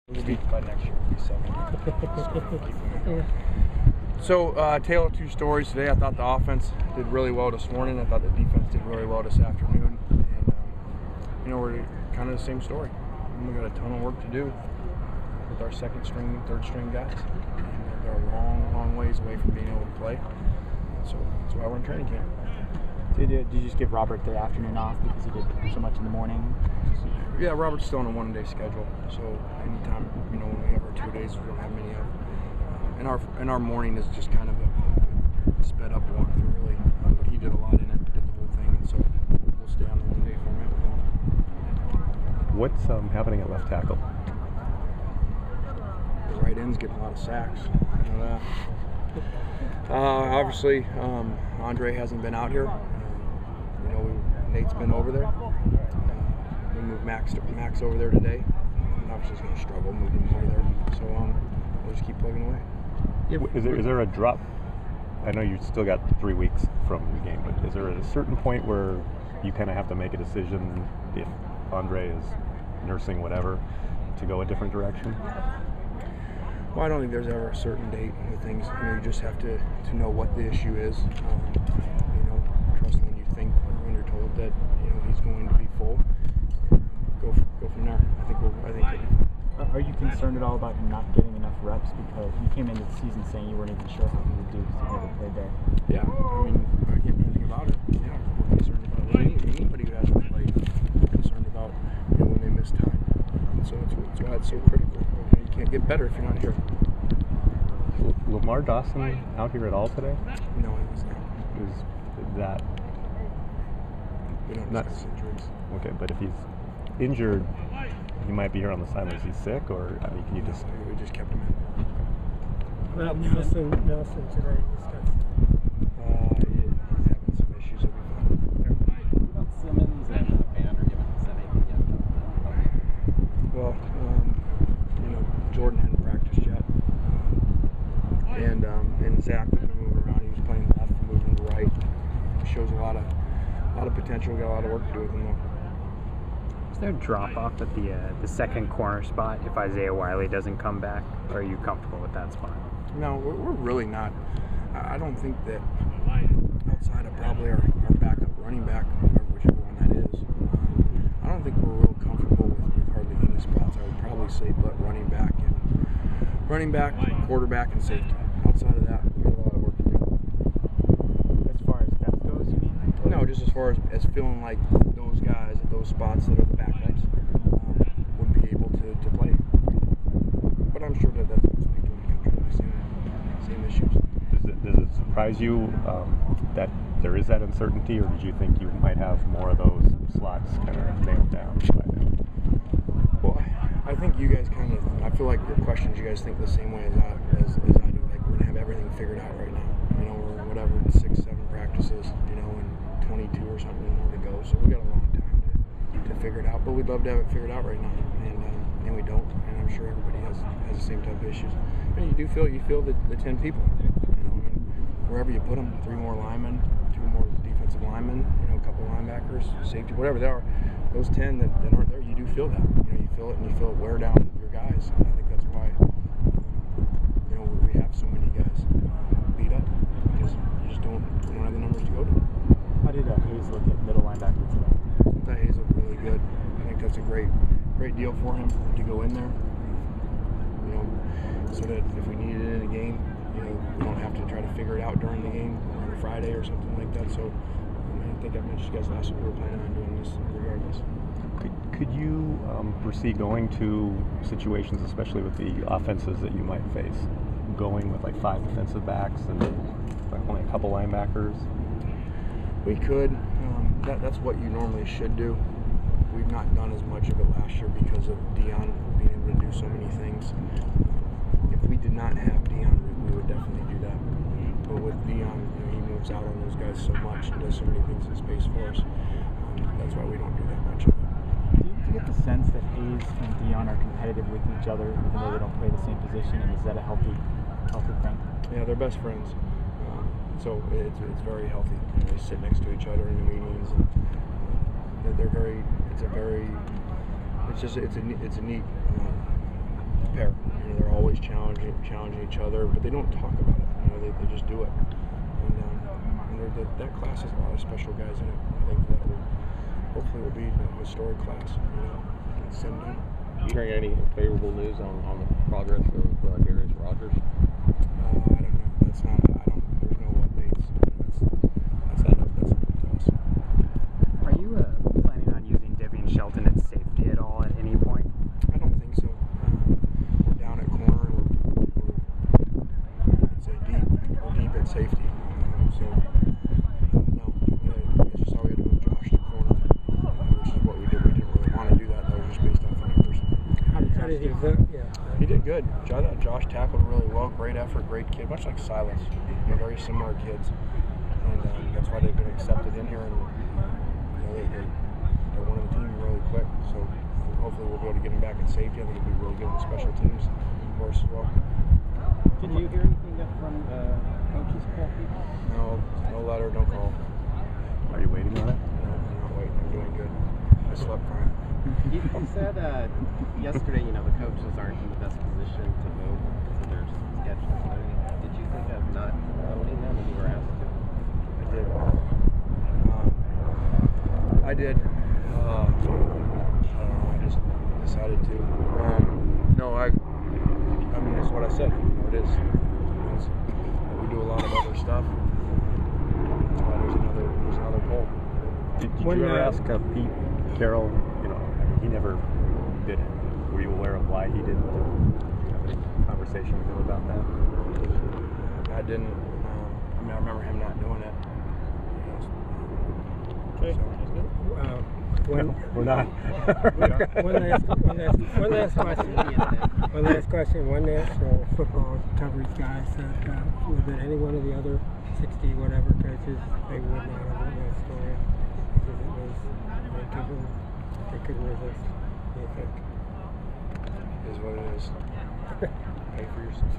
By next year, we'll be second. So, tale of two stories today. I thought the offense did really well this morning. I thought the defense did really well this afternoon. And, we're kind of the same story. We've got a ton of work to do with our second string and third string guys. And they're a long, long ways away from being able to play. So that's why we're in training camp. Did you just give Robert the afternoon off because he did so much in the morning? Yeah, Robert's still on a one-day schedule, so anytime, when we have our 2 days, we don't have many of. And our morning is just kind of a sped-up walkthrough, really. But he did a lot in it, did the whole thing, and so we'll stay on the one-day format with him. What's happening at left tackle? The right end's getting a lot of sacks. You know that. Obviously, Andre hasn't been out here. Nate's been over there. We moved Max over there today. And obviously he's going to struggle moving him over there. So we'll just keep plugging away. Is there a drop? I know you still got 3 weeks from the game, but is there a certain point where you kind of have to make a decision if Andre is nursing whatever to go a different direction? Well, I don't think there's ever a certain date with things. You just have to know what the issue is. Trust when you think, when you're told that he's going to be full. Go from there. I think it'll be fine. Are you concerned at all about him not getting enough reps because you came into the season saying you weren't even sure how he would do because he never played there? Yeah, I can't do anything about it. Yeah, we're concerned about it. Anybody who hasn't played, we're concerned about when they miss time. And so it's why it's so critical. You can't get better if you're not here. Lamar Dawson out here at all today? No, he was not. Is that? We don't discuss injuries. Okay, but if he's injured, he might be here on the sideline. Is he sick, or can you just? We just kept him in. Well, Nelson today discussed. He's having some issues. He'll be fine. About Simmons and Vander giving us anything yet? Well, Jordan hadn't practiced yet, and Zach was moving around. He was playing left, moving to right. He shows a lot of potential. We got a lot of work to do with him though. Is there a drop-off at the second corner spot if Isaiah Wiley doesn't come back, or are you comfortable with that spot? No, we're really not. I don't think that outside of probably our backup running back, whichever one that is, I don't think we're real comfortable with hardly any spots. I would probably say but running back, quarterback, and safety. Outside of that, we have a lot of work to do. As far as depth goes, you mean? No, just as far as feeling like those guys at those spots that are the backups would be able to play. But I'm sure that's most people in the country have the same issues. Does it surprise you that there is that uncertainty, or did you think you might have more of those slots kind of nailed down by now? Well, I think you guys I feel like your questions, you guys think the same way as I do. Like, we're going to have everything figured out right now. We're whatever, 6-7 practices, and 22 or something more to go. So we got a long time to figure it out. But we'd love to have it figured out right now. And we don't. And I'm sure everybody has the same type of issues. And you feel the 10 people. Wherever you put them, 3 more linemen, 2 more defensive linemen, a couple linebackers, safety, whatever they are. Those 10 that aren't there, you do feel that. You feel it, and you feel it wear down your guys. And I think that's why we have so many guys beat up, because you just don't have the numbers to go to. How did Hayes look at middle linebacker today? I thought Hayes looked really good. I think that's a great deal for him to go in there. So that if we need it in a game, we don't have to try to figure it out during the game on a Friday or something like that. So I think I mentioned you guys last week we were planning on doing this regardless. Could you foresee going to situations, especially with the offenses that you might face, going with like 5 defensive backs and only a couple linebackers? We could. That's what you normally should do. We've not done as much of it last year because of Dion being able to do so many things. If we did not have Dion, we would definitely do that. But with Dion, he moves out on those guys so much and does so many things in space for us. That's why we don't do that much of it. Do you get the sense that Hayes and Dion are competitive with each other, even though they don't play the same position? And is that a healthy thing? Yeah, they're best friends. So it's very healthy. They sit next to each other in the meetings, and they're very. It's a neat prepare. You know, they're always challenging each other, but they don't talk about it. You know, they just do it. And that class has a lot of special guys in it. I think that hopefully will be a historic class. You know, and send them. You hearing any favorable news on the progress of Darius Rogers? I don't know. That's not. There's no updates. That's up to us. Are you planning on using Devian Shelton at safety at all at any point? I don't think so. We're down at corner and we're I'd say deep at safety. So no, it's just how we had to move Josh to corner, which is what we did. We didn't really want to do that. That was just based off numbers. How did How Josh did he do? look? Yeah. He did good. I thought Josh tackled really well. Great effort, great kid. Much like Silas. You know, very similar kids. And that's why they've been accepted in here. And you know, they're one of the team really quick. So hopefully we'll be able to get him back in safety. I think it'll be really good in the special teams for us as well. Did you hear anything yet from coaches, Paul? No letter, no call. Are you waiting on it? No, I'm not waiting. I'm doing good. I slept fine. You said yesterday, you know, the coaches aren't in the best position to vote because of their schedules. Did you think of not voting them when you were asked to? I did. I just decided to. No, I mean, that's what I said. You know, it is. We do a lot of other stuff. That's why there's another poll. Did you ever ask Pete Carroll? You know, I mean, he never did it. Were you aware of why he didn't have a conversation with him about that? I didn't. I mean, I remember him not doing it. Okay. We're not. One last question. One last question. One national football coverage guy said that any one of the other 60 whatever coaches, they would not have written that story because it was they couldn't resist. What do you think? Is what it is. Pay for yourself.